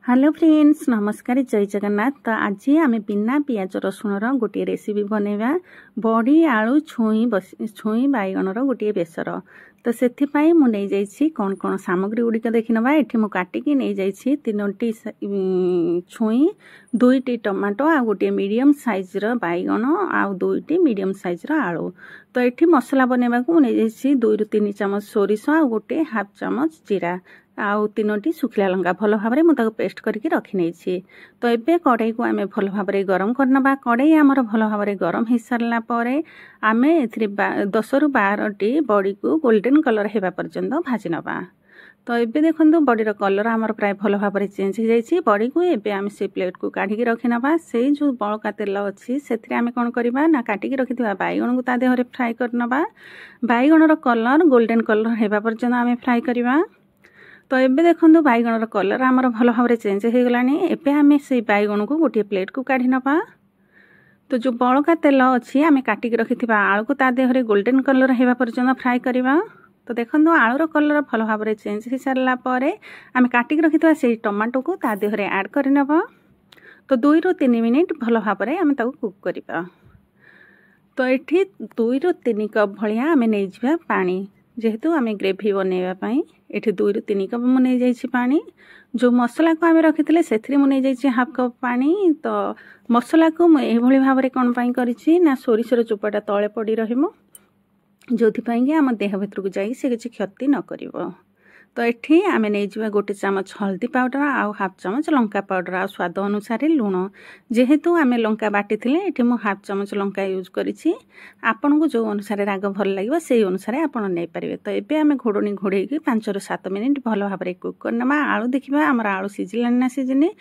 Hello friends, नमस्कार, जय जगन्नाथ। तो आज आम बिना पियाज रसुण गोटे रेसिपी बनैबा बड़ी आलू छुई बैगण गोटे बेसर। तो से मुझे कौन कौन सामग्री गुड़िक देखी ना ये मुझे काटिकी नहीं जाइए 3टी छुई 2टी टमाटो आ गोटे मीडियम साइज्र बैगण आ 2टी मीडियम साइज्र आलू। तो ये मसला बनैबा को मुझे 2 ରୁ 3 ଚାମଚ सोरिष आ गोटे हाफ चामच जीरा आउ 3टी सुखिला लंका भल भाव मुझे पेस्ट करके रखी नहीं। तो ये कड़ाई को आम भल भाव गरम करना। कड़ाई आमर भल भाव गरम हो सारापर आम ए 10 ରୁ 12टी बड़ी को गोल्डन कलर होगा पर्यंत भाजी नवा। तो ये देखो बड़ीर कलर आमर प्राय भल भाव चेंज हो जाए। बड़ी को एबे आम से प्लेट को काढ़ी रखी नवा। से जो बड़का तेल अच्छी से आम कौन करवा ना काटिकी रखि बैगण को ता देहरे फ्राए करनवा। बैगणर कलर गोल्डन कलर होगा पर्यंत आम फ्राए करवा। तो ये देखो बैगणर कलर आमर भल भाव चेंज हो गला। एबे आम से बैगण को गोटे प्लेट को काढ़ी नवा। तो जो बड़का तेल अच्छी आम काटिकी रखि आलू को ता देहरे गोल्डन कलर होगा पर्यंत फ्राए करवा। तो देखो आलूर कलर भल भाव चेंज हो सारापर आम काटिकी रखि से टमाटो को ता देहरे ऐड करनवा। तो 2 ରୁ 3 मिनिट भल भाव आम कुक करवा। तो ये 2 ରୁ 3 कप भाया आम नहीं जा पानी, जेहेतु आम ग्रेवी बनवाई ये 2 ରୁ 3 कप मुझे नहीं पानी। जो मसला को आम रखी से मुझे हाफ कप पानी। तो मसला को मुझे भाव कौन करी ना सोरिषर चोपाटा तले पड़ी रही जो कि आम देह भर को जाए से किसी क्षति न कर। तो ये आम नहीं गोटे चामच हल्दी पाउडर आउ हाफ चामच लंका पाउडर आ स्वाद अनुसार लुण। जेहेतु आम लंका बाटी ये मुझे हाफ चामच लंका यूज करी। आपन को जो अनुसार राग भल लगे से अनुसार आपड़ नहीं पारे। तो ये आम घोड़नी घोड़े 5 ରୁ 7 मिनिट भल भाव कुक करना। आलू देखा आमर आलू सीझिला ना सीझिनी।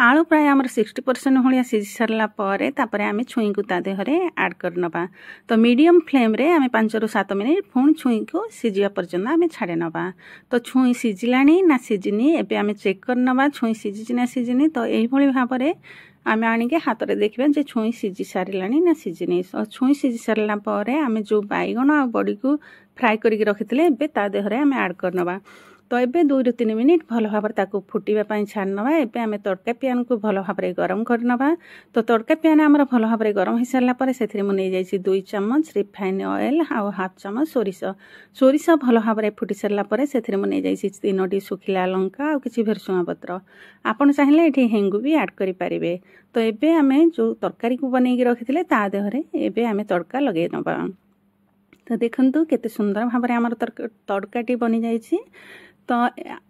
आलू प्राय आमर 60% भाया सीझी सारापर आम छुई को ता देहरे ऐड करनवा। तो मीडियम फ्लेम रे आम 5 ରୁ 7 मिनिट पुणी छुई को सीझा पर्यंत आम छाड़े नवा। तो छुई सीझिला ना सीझिनी एबे आम चेक करनवा छुई सीझी ना सीझिनी। तो यही भाव आम आणिके हाथ में देखा जे छुई सीझी सारा ना सीझिनी। छुई सीझी सारापर आम जो बैगण आ बड़ी को फ्राए करके रखी ता देहरे आम ऐड करनवा। तो ये 2 ରୁ 3 मिनिट भल भाव फुटापी छाड़नवा। एबे आम तड़का प्यान को भल भाव गरम करनवा। तो तड़का प्यान आमर भल भाव गरम हो सारापर से 2 ଚାମଚ रिफाइन ऑयल आउ हाफ चामच सोरिष भल भाव फुटी सारापर से 3ଟି सुखिला लंका आ किसी भेरसुंगा पत्र। आपन चाहिए ये हेंगु भी ऐड करें। तो ये आम जो तरकारी को बनई रखी ता देहरे एबे आम तड़का लगे नवा। तो देखंतु केते सुंदर भाव आमर तड़काटी बनी जाइए। तो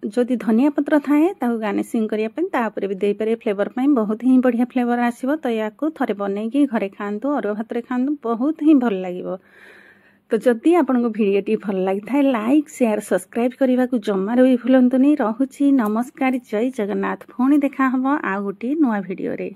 जदि धनिया पत्र थाए गार्निशिंग करने भी दे पारे फ्लेवर बहुत ही बढ़िया फ्लेवर आसो। तो या थे बनईकि घरे खातु अरुआ भात खातु बहुत ही भल लगे। तो जदि आपको भिडियोटी भल लगी था लाइक शेयर सब्सक्राइब करने को जमार भी भूलुनी। रोची नमस्कार, जय जगन्नाथ। पुणी देखा हम आ गोटे नुआ भिडियो रे।